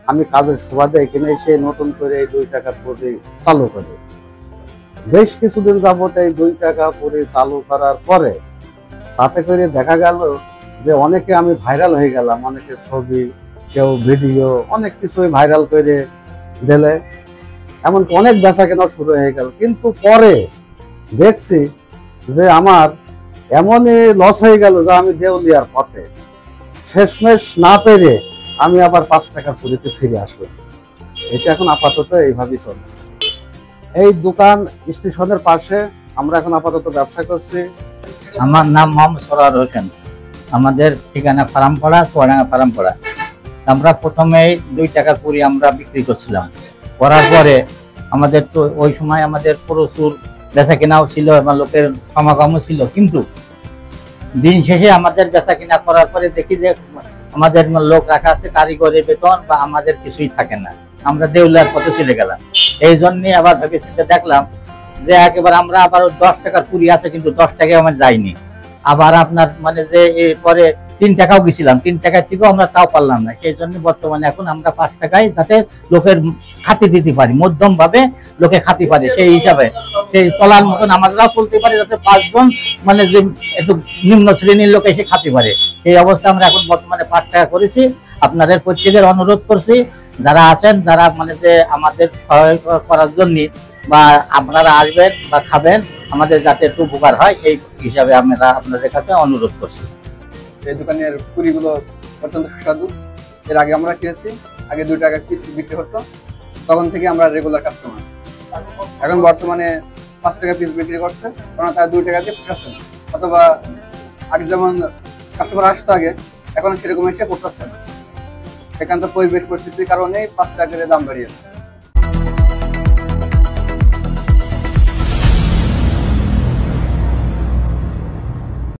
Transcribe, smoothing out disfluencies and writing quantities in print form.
আমি কাজের সুবাদে এখানে এসে নতুন করে এই 2 টাকার পুরি চালু করি। বেশ কিছুদিন যাবত এই 2 টাকা পুরি চালু করার পরে তাতে করে দেখা গেল যে অনেকে আমি ভাইরাল হয়ে গেলাম, অনেকে ছবি, কেউ ভিডিও, অনেক কিছুই ভাইরাল করে দিলে, এমনকি অনেক বেচা কেনা শুরু হয়ে গেল। কিন্তু পরে দেখছি যে আমার এমনই লস হয়ে গেল যে আমি দেউলিয়ার পথে, শেষমেশ না পেরে আমি আবার 5 টাকার পুরিতে ফিরে আসলাম। এসে এখন আপাতত এইভাবেই চলছে। এই দোকান স্টেশনের পাশে আমরা এখন আপাতত ব্যবসা করছি। আমার নাম মোহাম্মদ সরোয়ার হোসেন। আমাদের ঠিকানা ফারামপাড়া, চুয়াডাঙ্গা ফারামপাড়া। আমরা প্রথমে 2 টাকার পুরি আমরা বিক্রি করছিলাম। করার পরে আমাদের তো ওই সময় আমাদের প্রচুর বেচা কেনাও ছিল এবং লোকের সমাগমও ছিল, কিন্তু দিন শেষে আমাদের বেচা কিনা করার পরে দেখি যে আমাদের লোক রাখা আছে, কারিগরের বেতন বা আমাদের কিছুই থাকে না। আমরা দেউলিয়ার পথে চলে গেলাম। এই জন্যে আবার ভেবে চিন্তে দেখলাম যে একেবারে আমরা আবার 10 টাকার পুরি আছে, কিন্তু 10 টাকায় আমার যায়নি। আবার আপনার মানে যে পরে 3 টাকাও গেছিলাম, 3 টাকার থেকেও আমরা তাও পারলাম না। সেই জন্য বর্তমানে এখন আমরা 5 টাকায় যাতে লোকের খাতি দিতে পারি, মধ্যম ভাবে লোকে খাতি পারে, সেই হিসাবে সেই চলার মতন আমরাও চলতে পারি, যাতে 5 জন মানে যে একটু নিম্ন শ্রেণীর লোক এসে খাতি পারে, সেই অবস্থা আমরা এখন বর্তমানে 5 টাকা করেছি। আপনাদের প্রত্যেকের অনুরোধ করছি, যারা আছেন, যারা মানে যে আমাদের সহায়তা করার জন্য বা আপনারা আসবেন বা খাবেন, আমাদের যাতে একটু উপকার হয়, এই হিসাবে আমরা আপনাদের কাছে অনুরোধ করছি। এই দোকানের পুরিগুলো অত্যন্ত সুস্বাদু। এর আগে আমরা খেয়েছি, আগে 2 টাকা পিস বিক্রি হতো, তখন থেকে আমরা রেগুলার কাস্টমার। এখন বর্তমানে 5 টাকা পিস বিক্রি করছে, কারণ তারা 2 টাকা দিয়ে পোষাচ্ছে না, অথবা আগে যেমন কাস্টমার আসতো আগে, এখন সেরকম এসে পোষাচ্ছে না। এখানকার পরিবেশ পরিস্থিতির কারণে 5 টাকা করে দাম বাড়িয়েছে।